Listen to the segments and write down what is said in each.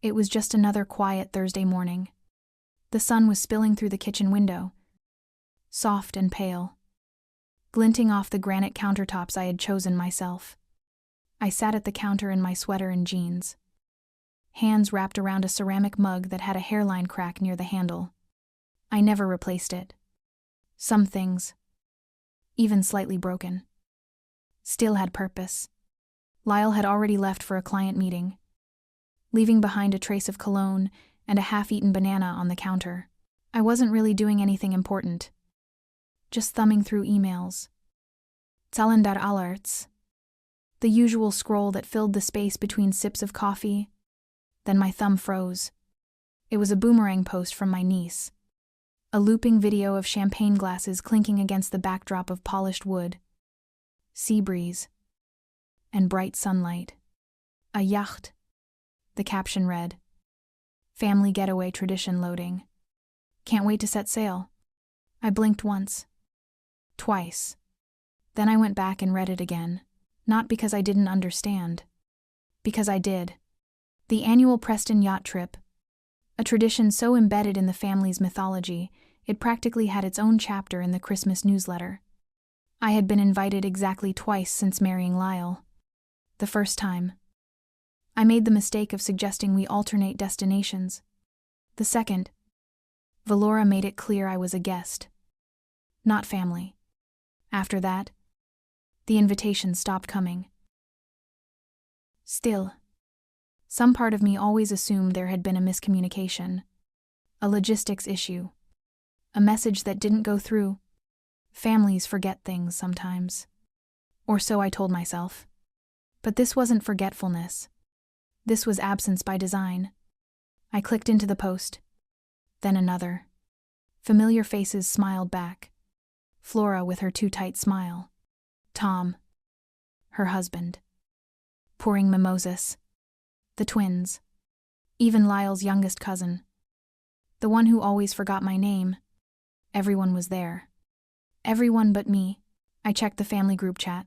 It was just another quiet Thursday morning. The sun was spilling through the kitchen window, soft and pale, glinting off the granite countertops I had chosen myself. I sat at the counter in my sweater and jeans, hands wrapped around a ceramic mug that had a hairline crack near the handle. I never replaced it. Some things, even slightly broken, still had purpose. Lyle had already left for a client meeting, leaving behind a trace of cologne and a half-eaten banana on the counter. I wasn't really doing anything important, just thumbing through emails. Calendar alerts, the usual scroll that filled the space between sips of coffee. Then my thumb froze. It was a boomerang post from my niece. A looping video of champagne glasses clinking against the backdrop of polished wood, sea breeze, and bright sunlight. A yacht. The caption read, "Family getaway tradition loading. Can't wait to set sail." I blinked once. Twice. Then I went back and read it again. Not because I didn't understand. Because I did. The annual Preston yacht trip. A tradition so embedded in the family's mythology, it practically had its own chapter in the Christmas newsletter. I had been invited exactly twice since marrying Lyle. The first time, I made the mistake of suggesting we alternate destinations. The second, Valora made it clear I was a guest, not family. After that, the invitations stopped coming. Still, some part of me always assumed there had been a miscommunication, a logistics issue, a message that didn't go through. Families forget things sometimes. Or so I told myself. But this wasn't forgetfulness. This was absence by design. I clicked into the post. Then another. Familiar faces smiled back. Flora with her too tight smile. Tom, her husband, pouring mimosas. The twins. Even Lyle's youngest cousin. The one who always forgot my name. Everyone was there. Everyone but me. I checked the family group chat.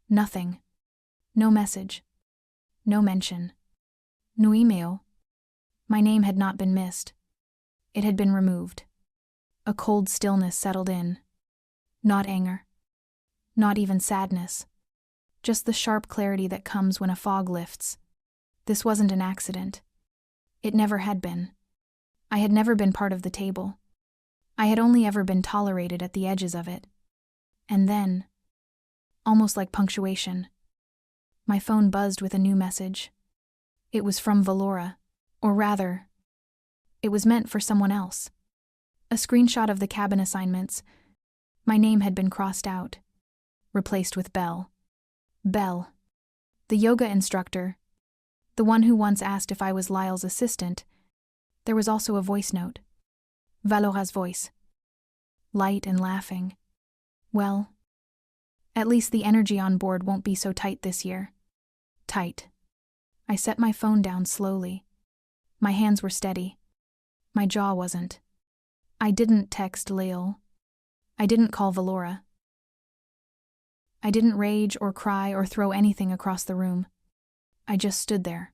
Nothing. No message. No mention. No email. My name had not been missed. It had been removed. A cold stillness settled in. Not anger. Not even sadness. Just the sharp clarity that comes when a fog lifts. This wasn't an accident. It never had been. I had never been part of the table. I had only ever been tolerated at the edges of it. And then, almost like punctuation, my phone buzzed with a new message. It was from Valora, or rather, it was meant for someone else. A screenshot of the cabin assignments. My name had been crossed out, replaced with Belle. Belle, the yoga instructor, the one who once asked if I was Lyle's assistant. There was also a voice note. Valora's voice. Light and laughing. Well, at least the energy on board won't be so tight this year. Tight. I set my phone down slowly. My hands were steady. My jaw wasn't. I didn't text Lyle. I didn't call Valora. I didn't rage or cry or throw anything across the room. I just stood there.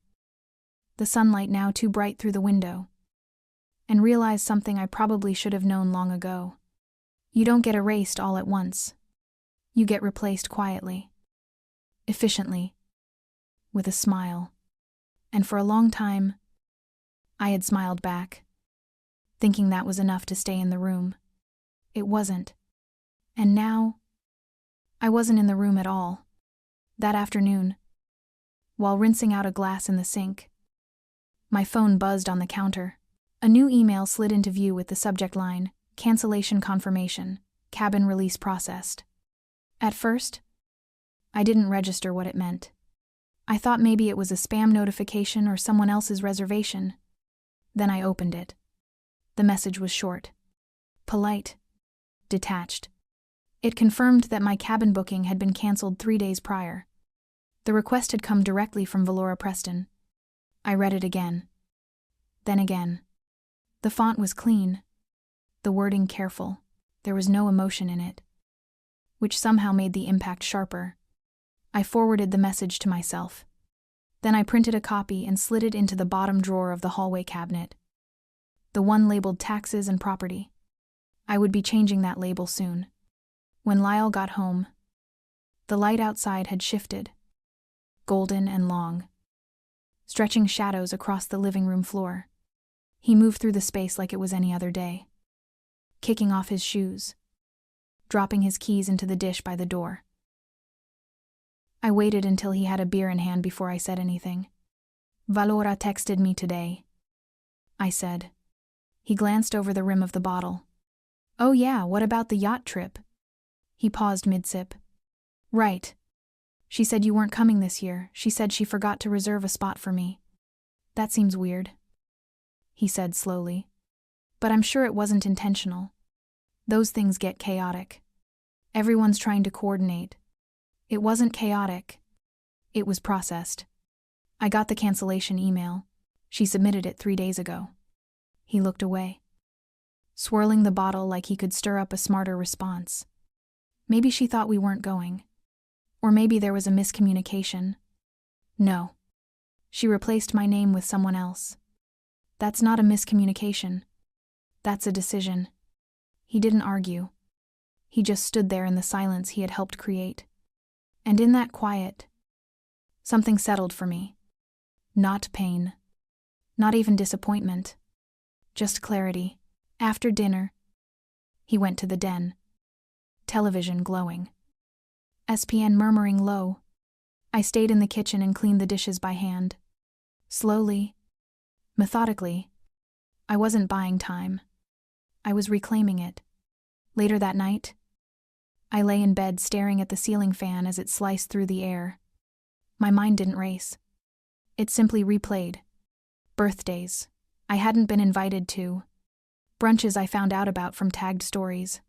The sunlight now too bright through the window. And realized something I probably should have known long ago. You don't get erased all at once. You get replaced quietly. Efficiently. With a smile. And for a long time, I had smiled back, thinking that was enough to stay in the room. It wasn't. And now, I wasn't in the room at all. That afternoon, while rinsing out a glass in the sink, my phone buzzed on the counter. A new email slid into view with the subject line, "Cancellation confirmation, cabin release processed." At first, I didn't register what it meant. I thought maybe it was a spam notification or someone else's reservation. Then I opened it. The message was short, polite, detached. It confirmed that my cabin booking had been canceled 3 days prior. The request had come directly from Valora Preston. I read it again. Then again. The font was clean, the wording careful. There was no emotion in it, which somehow made the impact sharper. I forwarded the message to myself. Then I printed a copy and slid it into the bottom drawer of the hallway cabinet. The one labeled taxes and property. I would be changing that label soon. When Lyle got home, the light outside had shifted, golden and long, stretching shadows across the living room floor. He moved through the space like it was any other day, kicking off his shoes, dropping his keys into the dish by the door. I waited until he had a beer in hand before I said anything. "Valora texted me today," I said. He glanced over the rim of the bottle. "Oh yeah, what about the yacht trip?" He paused mid-sip. "Right. She said you weren't coming this year. She said she forgot to reserve a spot for me." "That seems weird," he said slowly. "But I'm sure it wasn't intentional. Those things get chaotic. Everyone's trying to coordinate. It wasn't chaotic. It was processed. I got the cancellation email. She submitted it 3 days ago." He looked away, swirling the bottle like he could stir up a smarter response. Maybe she thought we weren't going. Or maybe there was a miscommunication. No. She replaced my name with someone else. That's not a miscommunication. That's a decision. He didn't argue. He just stood there in the silence he had helped create. And in that quiet, something settled for me. Not pain. Not even disappointment. Just clarity. After dinner, he went to the den. Television glowing. SPN murmuring low. I stayed in the kitchen and cleaned the dishes by hand. Slowly, methodically. I wasn't buying time. I was reclaiming it. Later that night, I lay in bed staring at the ceiling fan as it sliced through the air. My mind didn't race. It simply replayed. Birthdays I hadn't been invited to. Brunches I found out about from tagged stories.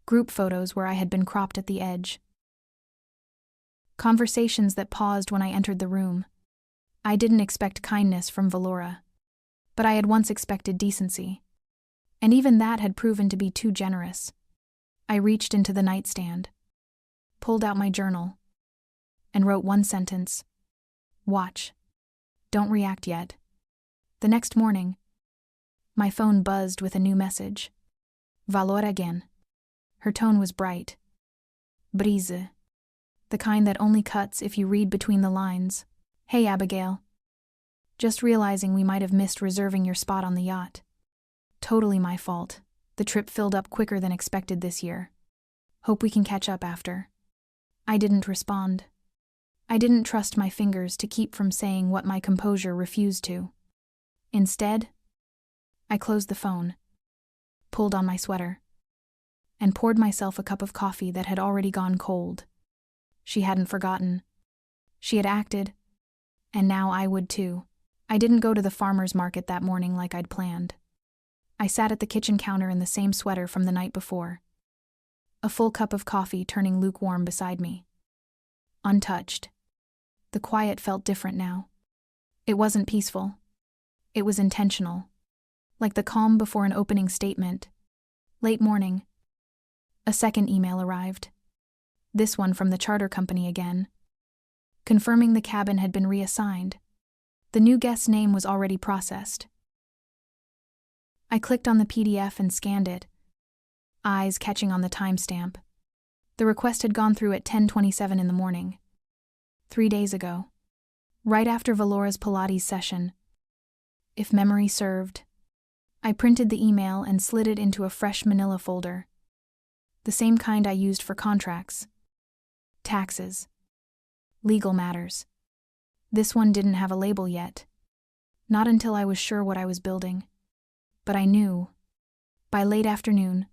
Group photos where I had been cropped at the edge. Conversations that paused when I entered the room. I didn't expect kindness from Valora, but I had once expected decency. And even that had proven to be too generous. I reached into the nightstand, pulled out my journal, and wrote one sentence. Watch. Don't react yet. The next morning, my phone buzzed with a new message. Valora again. Her tone was bright. Brise. The kind that only cuts if you read between the lines. Hey Abigail. Just realizing we might have missed reserving your spot on the yacht. Totally my fault. The trip filled up quicker than expected this year. Hope we can catch up after. I didn't respond. I didn't trust my fingers to keep from saying what my composure refused to. Instead, I closed the phone, pulled on my sweater, and poured myself a cup of coffee that had already gone cold. She hadn't forgotten. She had acted, and now I would too. I didn't go to the farmer's market that morning like I'd planned. I sat at the kitchen counter in the same sweater from the night before, a full cup of coffee turning lukewarm beside me. Untouched. The quiet felt different now. It wasn't peaceful. It was intentional. Like the calm before an opening statement. Late morning. A second email arrived. This one from the charter company again. Confirming the cabin had been reassigned. The new guest's name was already processed. I clicked on the PDF and scanned it, eyes catching on the timestamp. The request had gone through at 10:27 in the morning. 3 days ago. Right after Valora's Pilates session. If memory served. I printed the email and slid it into a fresh manila folder. The same kind I used for contracts. Taxes. Legal matters. This one didn't have a label yet. Not until I was sure what I was building. But I knew. By late afternoon,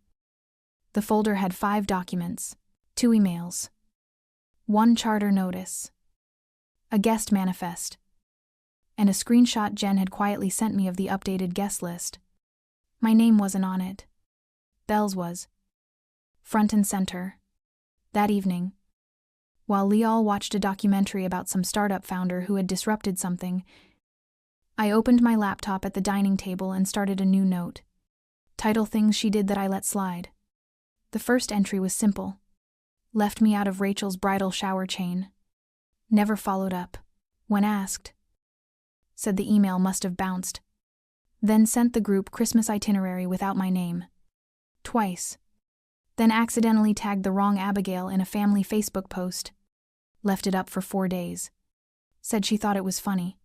the folder had 5 documents, 2 emails, 1 charter notice, a guest manifest, and a screenshot Jen had quietly sent me of the updated guest list. My name wasn't on it. Belle's was. Front and center. That evening, while Lial watched a documentary about some startup founder who had disrupted something, I opened my laptop at the dining table and started a new note. Title things she did that I let slide. The first entry was simple. Left me out of Rachel's bridal shower chain. Never followed up. When asked, said the email must have bounced. Then sent the group Christmas itinerary without my name. Twice. Then accidentally tagged the wrong Abigail in a family Facebook post. Left it up for 4 days. Said she thought it was funny.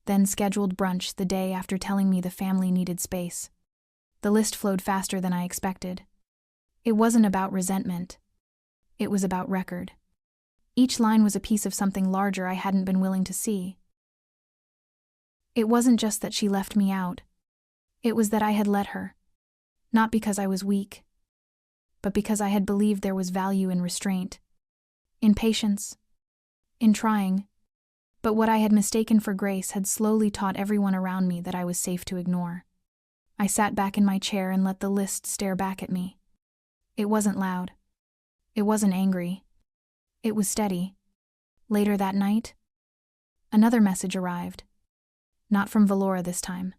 Then scheduled brunch the day after telling me the family needed space. The list flowed faster than I expected. It wasn't about resentment. It was about record. Each line was a piece of something larger I hadn't been willing to see. It wasn't just that she left me out. It was that I had let her. Not because I was weak, but because I had believed there was value in restraint, in patience, in trying. But what I had mistaken for grace had slowly taught everyone around me that I was safe to ignore. I sat back in my chair and let the list stare back at me. It wasn't loud. It wasn't angry. It was steady. Later that night, another message arrived. Not from Valora this time.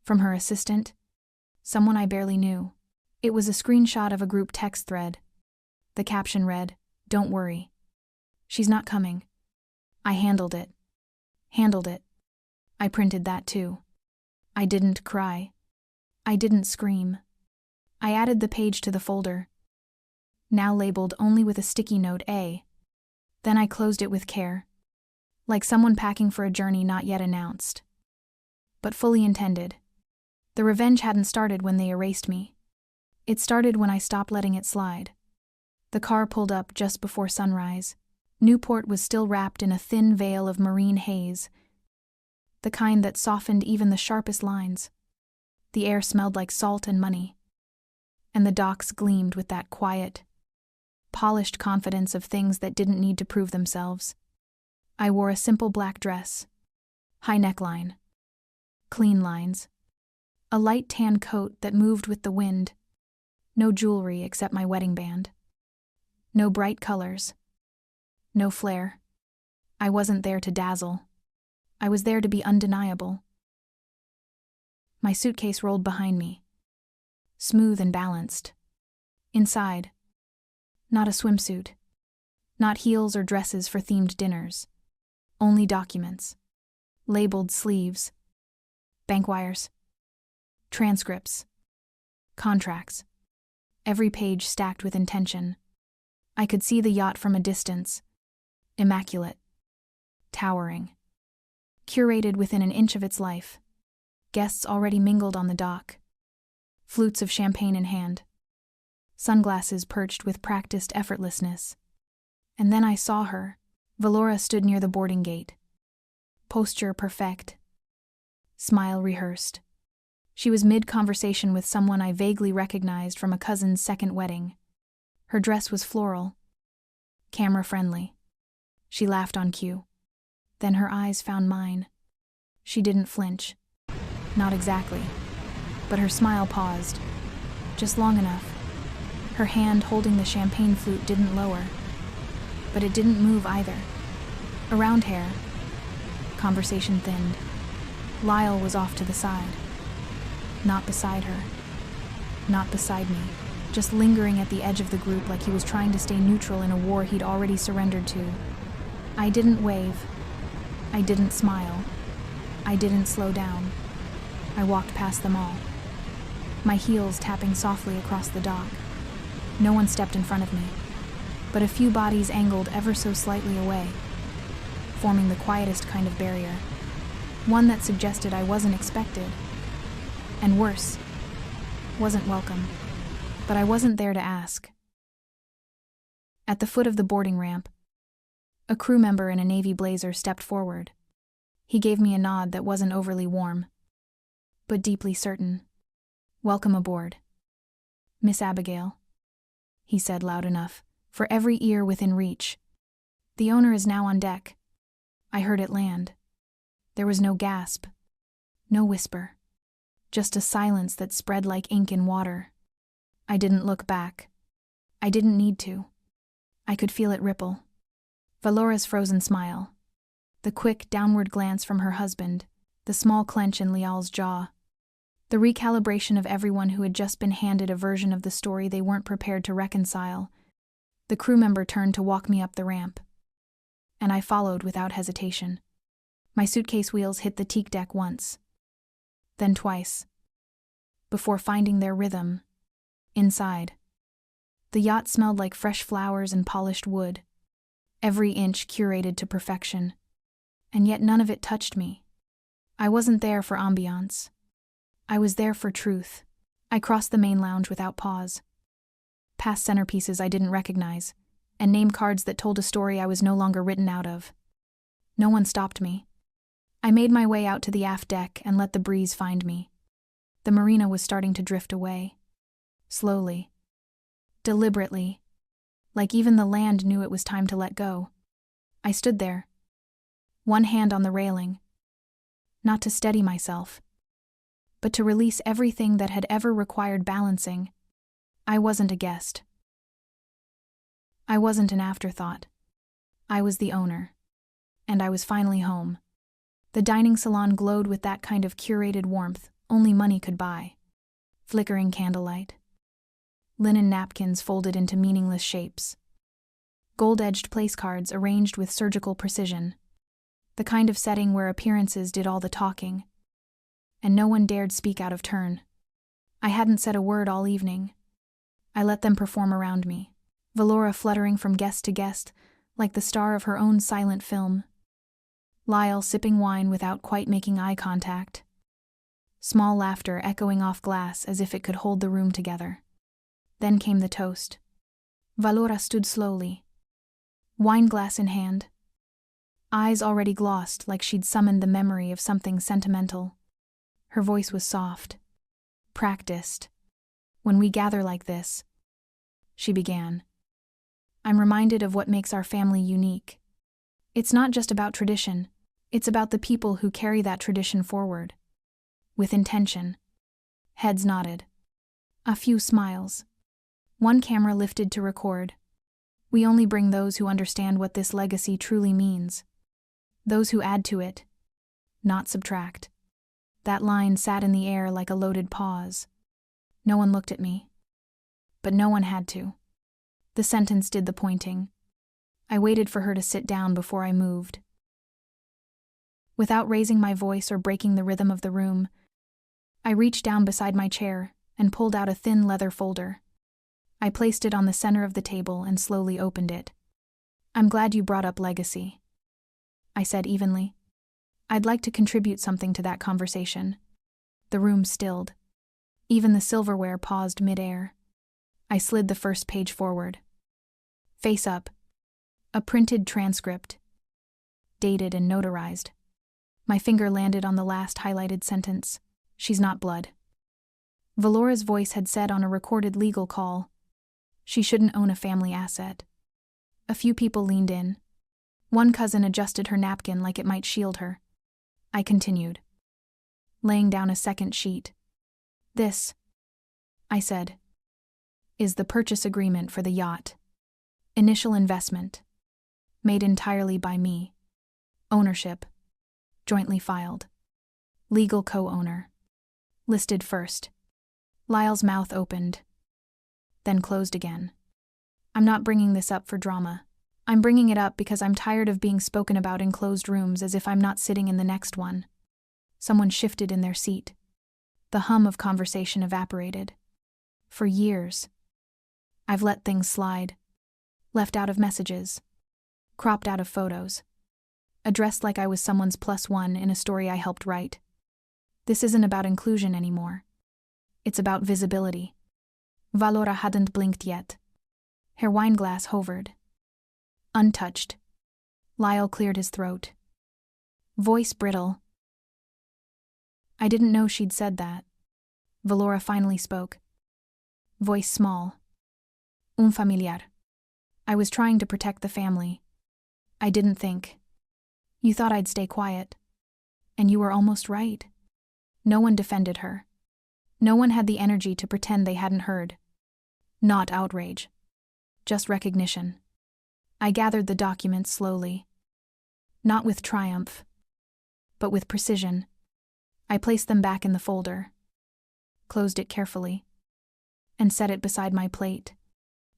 From her assistant, someone I barely knew. It was a screenshot of a group text thread. The caption read, "Don't worry. She's not coming." I handled it. I printed that too. I didn't cry. I didn't scream. I added the page to the folder, now labeled only with a sticky note A. Then I closed it with care, like someone packing for a journey not yet announced, but fully intended. The revenge hadn't started when they erased me. It started when I stopped letting it slide. The car pulled up just before sunrise. Newport was still wrapped in a thin veil of marine haze, the kind that softened even the sharpest lines. The air smelled like salt and money, and the docks gleamed with that quiet, polished confidence of things that didn't need to prove themselves. I wore a simple black dress, high neckline, clean lines, a light tan coat that moved with the wind, no jewelry except my wedding band, no bright colors, no flair. I wasn't there to dazzle. I was there to be undeniable. My suitcase rolled behind me, smooth and balanced. Inside, not a swimsuit, not heels or dresses for themed dinners, only documents, labeled sleeves, bank wires, transcripts, contracts, every page stacked with intention. I could see the yacht from a distance, immaculate, towering, curated within an inch of its life. Guests already mingled on the dock, flutes of champagne in hand, sunglasses perched with practiced effortlessness. And then I saw her. Valora stood near the boarding gate. Posture perfect. Smile rehearsed. She was mid-conversation with someone I vaguely recognized from a cousin's second wedding. Her dress was floral, camera-friendly. She laughed on cue. Then her eyes found mine. She didn't flinch. Not exactly. But her smile paused. Just long enough. Her hand holding the champagne flute didn't lower. But it didn't move either. Around hair. Conversation thinned. Lyle was off to the side. Not beside her. Not beside me. Just lingering at the edge of the group like he was trying to stay neutral in a war he'd already surrendered to. I didn't wave. I didn't smile. I didn't slow down. I walked past them all, my heels tapping softly across the dock. No one stepped in front of me, but a few bodies angled ever so slightly away, forming the quietest kind of barrier, one that suggested I wasn't expected, and worse, wasn't welcome. But I wasn't there to ask. At the foot of the boarding ramp, a crew member in a navy blazer stepped forward. He gave me a nod that wasn't overly warm, but deeply certain. "Welcome aboard, Miss Abigail," he said loud enough for every ear within reach. "The owner is now on deck." I heard it land. There was no gasp, no whisper, just a silence that spread like ink in water. I didn't look back. I didn't need to. I could feel it ripple. Valora's frozen smile, the quick downward glance from her husband, the small clench in Lial's jaw, the recalibration of everyone who had just been handed a version of the story they weren't prepared to reconcile. The crew member turned to walk me up the ramp, and I followed without hesitation. My suitcase wheels hit the teak deck once, then twice, before finding their rhythm. Inside, the yacht smelled like fresh flowers and polished wood, every inch curated to perfection, and yet none of it touched me. I wasn't there for ambiance. I was there for truth. I crossed the main lounge without pause, past centerpieces I didn't recognize, and name cards that told a story I was no longer written out of. No one stopped me. I made my way out to the aft deck and let the breeze find me. The marina was starting to drift away. Slowly. Deliberately. Like even the land knew it was time to let go. I stood there, one hand on the railing. Not to steady myself, but to release everything that had ever required balancing. I wasn't a guest. I wasn't an afterthought. I was the owner. And I was finally home. The dining salon glowed with that kind of curated warmth only money could buy. Flickering candlelight. Linen napkins folded into meaningless shapes. Gold-edged place cards arranged with surgical precision. The kind of setting where appearances did all the talking. And no one dared speak out of turn. I hadn't said a word all evening. I let them perform around me, Valora fluttering from guest to guest, like the star of her own silent film. Lyle sipping wine without quite making eye contact. Small laughter echoing off glass as if it could hold the room together. Then came the toast. Valora stood slowly, wineglass in hand. Eyes already glossed like she'd summoned the memory of something sentimental. Her voice was soft, practiced. When we gather like this, she began, I'm reminded of what makes our family unique. It's not just about tradition, it's about the people who carry that tradition forward. With intention. Heads nodded. A few smiles. One camera lifted to record. We only bring those who understand what this legacy truly means. Those who add to it, not subtract. That line sat in the air like a loaded pause. No one looked at me. But no one had to. The sentence did the pointing. I waited for her to sit down before I moved. Without raising my voice or breaking the rhythm of the room, I reached down beside my chair and pulled out a thin leather folder. I placed it on the center of the table and slowly opened it. I'm glad you brought up legacy, I said evenly. I'd like to contribute something to that conversation. The room stilled. Even the silverware paused mid-air. I slid the first page forward. Face up. A printed transcript. Dated and notarized. My finger landed on the last highlighted sentence. She's not blood. Valora's voice had said on a recorded legal call, she shouldn't own a family asset. A few people leaned in. One cousin adjusted her napkin like it might shield her. I continued, laying down a second sheet. This, I said, is the purchase agreement for the yacht. Initial investment. Made entirely by me. Ownership. Jointly filed. Legal co-owner. Listed first. Lyle's mouth opened, then closed again. I'm not bringing this up for drama. I'm bringing it up because I'm tired of being spoken about in closed rooms as if I'm not sitting in the next one. Someone shifted in their seat. The hum of conversation evaporated. For years, I've let things slide. Left out of messages. Cropped out of photos. Addressed like I was someone's +1 in a story I helped write. This isn't about inclusion anymore. It's about visibility. Valora hadn't blinked yet. Her wineglass hovered. Untouched. Lyle cleared his throat. Voice brittle. I didn't know she'd said that. Valora finally spoke. Voice small. Un familiar. I was trying to protect the family. I didn't think. You thought I'd stay quiet. And you were almost right. No one defended her. No one had the energy to pretend they hadn't heard. Not outrage. Just recognition. I gathered the documents slowly. Not with triumph, but with precision. I placed them back in the folder, closed it carefully, and set it beside my plate.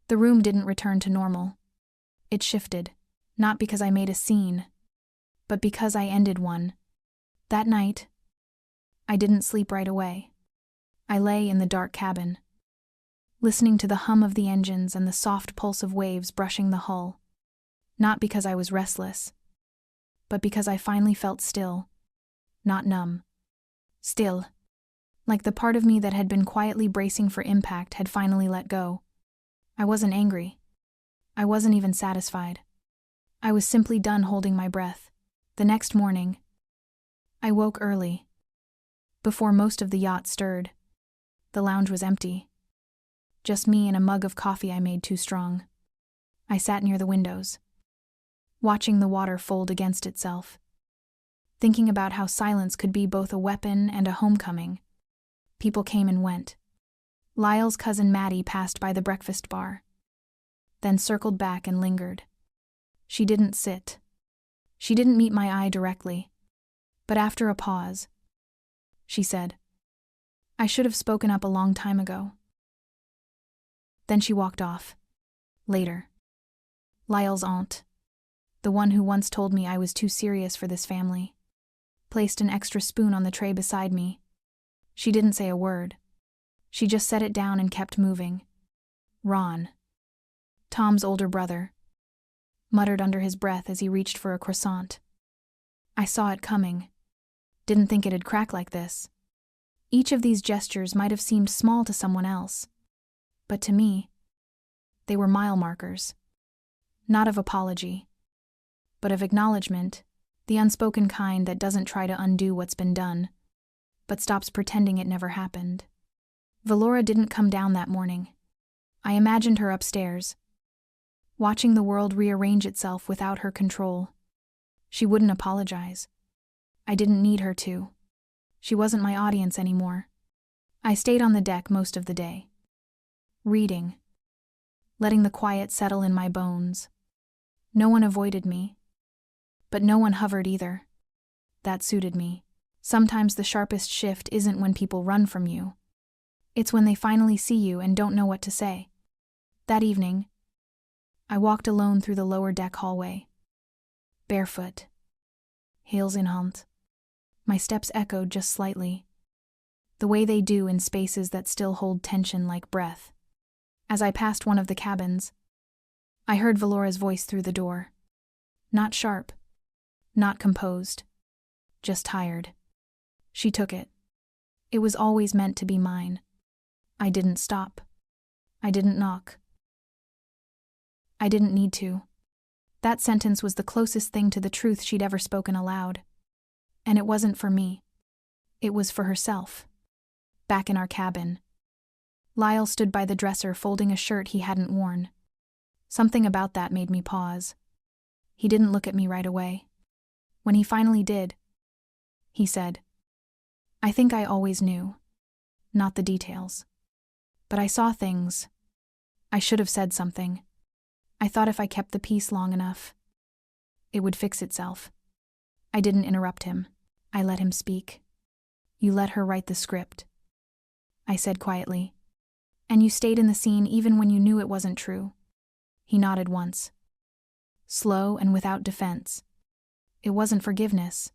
The room didn't return to normal. It shifted, not because I made a scene, but because I ended one. That night, I didn't sleep right away. I lay in the dark cabin, listening to the hum of the engines and the soft pulse of waves brushing the hull. Not because I was restless, but because I finally felt still, not numb. Still, like the part of me that had been quietly bracing for impact had finally let go. I wasn't angry. I wasn't even satisfied. I was simply done holding my breath. The next morning, I woke early. Before most of the yacht stirred, the lounge was empty. Just me and a mug of coffee I made too strong. I sat near the windows, watching the water fold against itself, thinking about how silence could be both a weapon and a homecoming. People came and went. Lyle's cousin Maddie passed by the breakfast bar, then circled back and lingered. She didn't sit. She didn't meet my eye directly, but after a pause, she said, "I should have spoken up a long time ago." Then she walked off. Later, Lyle's aunt, the one who once told me I was too serious for this family, placed an extra spoon on the tray beside me. She didn't say a word. She just set it down and kept moving. Ron, Tom's older brother, muttered under his breath as he reached for a croissant. I saw it coming. Didn't think it'd crack like this. Each of these gestures might have seemed small to someone else, but to me, they were mile markers. Not of apology, but of acknowledgement, the unspoken kind that doesn't try to undo what's been done, but stops pretending it never happened. Valora didn't come down that morning. I imagined her upstairs, watching the world rearrange itself without her control. She wouldn't apologize. I didn't need her to. She wasn't my audience anymore. I stayed on the deck most of the day, reading, letting the quiet settle in my bones. No one avoided me, but no one hovered either. That suited me. Sometimes the sharpest shift isn't when people run from you. It's when they finally see you and don't know what to say. That evening, I walked alone through the lower deck hallway. Barefoot, heels in hand. My steps echoed just slightly, the way they do in spaces that still hold tension like breath. As I passed one of the cabins, I heard Valora's voice through the door. Not sharp, not composed, just tired. She took it. It was always meant to be mine. I didn't stop. I didn't knock. I didn't need to. That sentence was the closest thing to the truth she'd ever spoken aloud. And it wasn't for me. It was for herself. Back in our cabin, Lyle stood by the dresser folding a shirt he hadn't worn. Something about that made me pause. He didn't look at me right away. When he finally did, he said, "I think I always knew. Not the details. But I saw things. I should have said something. I thought if I kept the peace long enough, it would fix itself." I didn't interrupt him. I let him speak. "You let her write the script," I said quietly. "And you stayed in the scene even when you knew it wasn't true." He nodded once, slow and without defense. It wasn't forgiveness,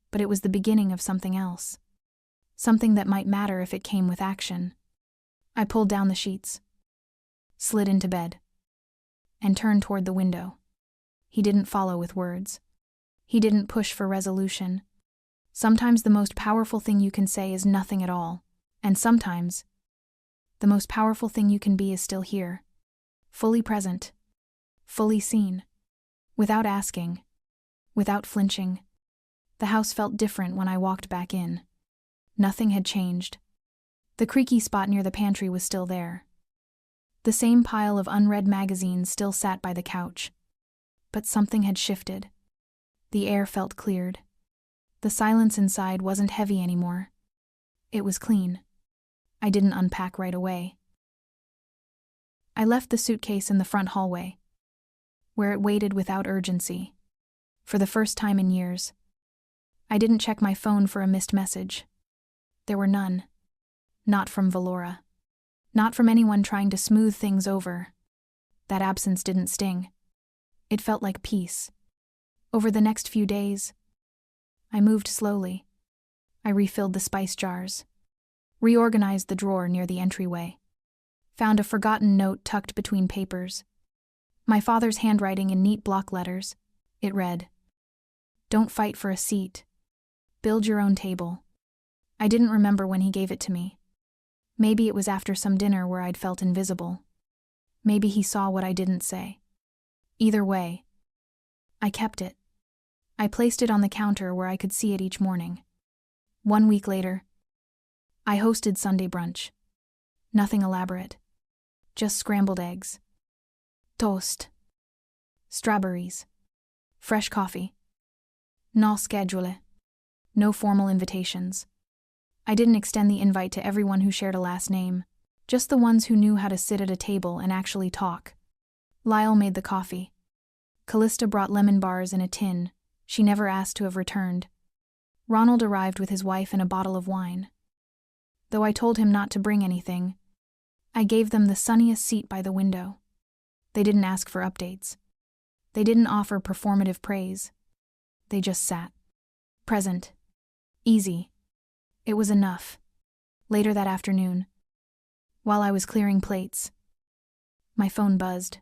but it was the beginning of something else. Something that might matter if it came with action. I pulled down the sheets, slid into bed, and turned toward the window. He didn't follow with words. He didn't push for resolution. Sometimes the most powerful thing you can say is nothing at all, and sometimes the most powerful thing you can be is still here, fully present, fully seen, without asking, without flinching. The house felt different when I walked back in. Nothing had changed. The creaky spot near the pantry was still there. The same pile of unread magazines still sat by the couch. But something had shifted. The air felt cleared. The silence inside wasn't heavy anymore. It was clean. I didn't unpack right away. I left the suitcase in the front hallway, where it waited without urgency. For the first time in years, I didn't check my phone for a missed message. There were none. Not from Valora. Not from anyone trying to smooth things over. That absence didn't sting. It felt like peace. Over the next few days, I moved slowly. I refilled the spice jars, reorganized the drawer near the entryway, found a forgotten note tucked between papers. My father's handwriting in neat block letters. It read, "Don't fight for a seat. Build your own table." I didn't remember when he gave it to me. Maybe it was after some dinner where I'd felt invisible. Maybe he saw what I didn't say. Either way, I kept it. I placed it on the counter where I could see it each morning. 1 week later, I hosted Sunday brunch. Nothing elaborate. Just scrambled eggs, toast, strawberries, fresh coffee. No schedule. No formal invitations. I didn't extend the invite to everyone who shared a last name, just the ones who knew how to sit at a table and actually talk. Lyle made the coffee. Callista brought lemon bars in a tin. She never asked to have returned. Ronald arrived with his wife and a bottle of wine. Though I told him not to bring anything, I gave them the sunniest seat by the window. They didn't ask for updates. They didn't offer performative praise. They just sat. Present. Easy. It was enough. Later that afternoon, while I was clearing plates, my phone buzzed.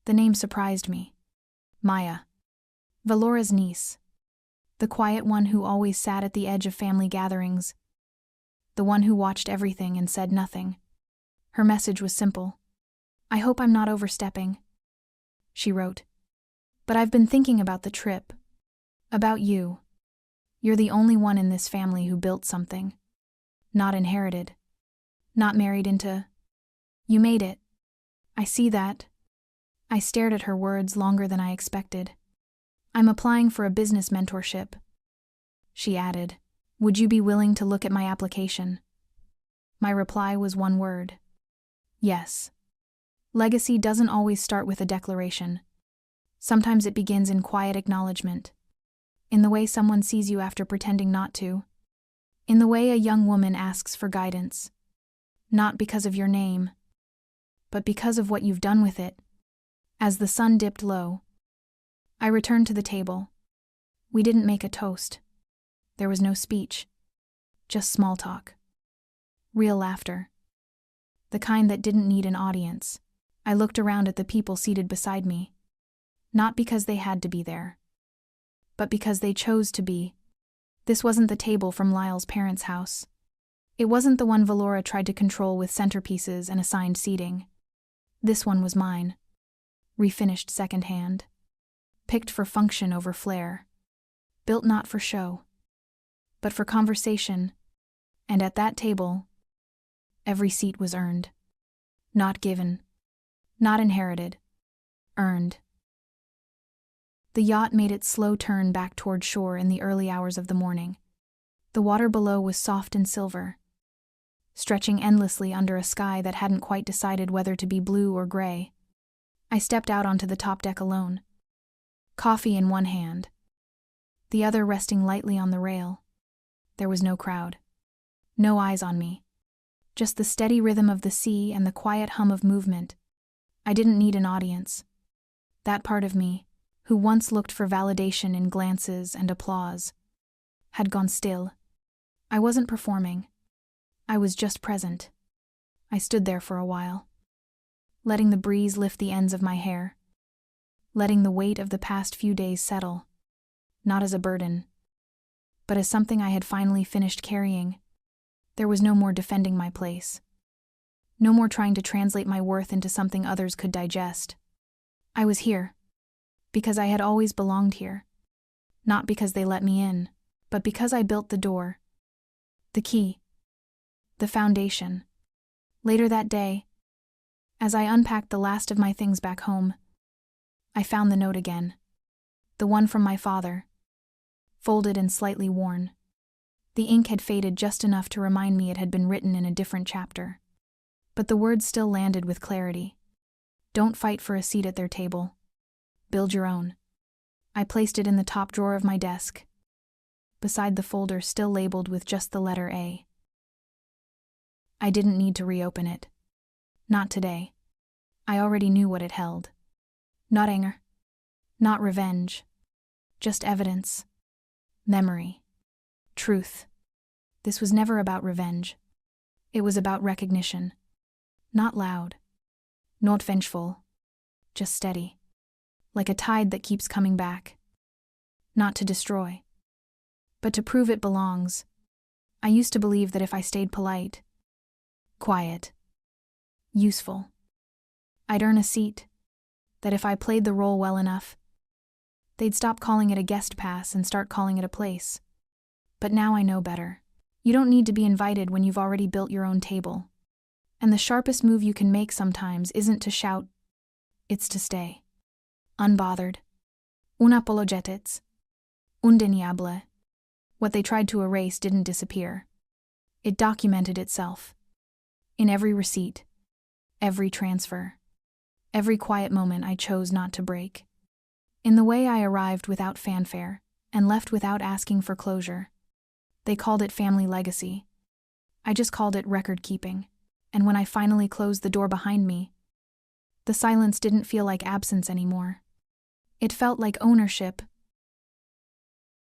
The name surprised me. Maya. Valora's niece. The quiet one who always sat at the edge of family gatherings. The one who watched everything and said nothing. Her message was simple. "I hope I'm not overstepping," she wrote. "But I've been thinking about the trip. About you. You're the only one in this family who built something. Not inherited. Not married into. You made it. I see that." I stared at her words longer than I expected. "I'm applying for a business mentorship," she added. "Would you be willing to look at my application?" My reply was one word. Yes. Legacy doesn't always start with a declaration. Sometimes it begins in quiet acknowledgement. In the way someone sees you after pretending not to. In the way a young woman asks for guidance. Not because of your name, but because of what you've done with it. As the sun dipped low, I returned to the table. We didn't make a toast. There was no speech. Just small talk. Real laughter. The kind that didn't need an audience. I looked around at the people seated beside me. Not because they had to be there, but because they chose to be. This wasn't the table from Lyle's parents' house. It wasn't the one Valora tried to control with centerpieces and assigned seating. This one was mine. Refinished secondhand. Picked for function over flair. Built not for show, but for conversation. And at that table, every seat was earned. Not given. Not inherited. Earned. The yacht made its slow turn back toward shore in the early hours of the morning. The water below was soft and silver, stretching endlessly under a sky that hadn't quite decided whether to be blue or gray. I stepped out onto the top deck alone, coffee in one hand, the other resting lightly on the rail. There was no crowd. No eyes on me. Just the steady rhythm of the sea and the quiet hum of movement. I didn't need an audience. That part of me, who once looked for validation in glances and applause, had gone still. I wasn't performing. I was just present. I stood there for a while, letting the breeze lift the ends of my hair, letting the weight of the past few days settle, not as a burden, but as something I had finally finished carrying. There was no more defending my place. No more trying to translate my worth into something others could digest. I was here, because I had always belonged here. Not because they let me in, but because I built the door, the key, the foundation. Later that day, as I unpacked the last of my things back home, I found the note again. The one from my father, folded and slightly worn. The ink had faded just enough to remind me it had been written in a different chapter. But the words still landed with clarity. Don't fight for a seat at their table. Build your own. I placed it in the top drawer of my desk, beside the folder still labeled with just the letter A. I didn't need to reopen it. Not today. I already knew what it held. Not anger. Not revenge. Just evidence. Memory. Truth. This was never about revenge. It was about recognition. Not loud. Not vengeful. Just steady. Like a tide that keeps coming back. Not to destroy, but to prove it belongs. I used to believe that if I stayed polite, quiet, useful, I'd earn a seat. That if I played the role well enough, they'd stop calling it a guest pass and start calling it a place. But now I know better. You don't need to be invited when you've already built your own table. And the sharpest move you can make sometimes isn't to shout, it's to stay. Unbothered. Unapologetic. Undeniable. What they tried to erase didn't disappear. It documented itself. In every receipt. Every transfer. Every quiet moment I chose not to break. In the way I arrived without fanfare, and left without asking for closure. They called it family legacy. I just called it record keeping. And when I finally closed the door behind me, the silence didn't feel like absence anymore. It felt like ownership,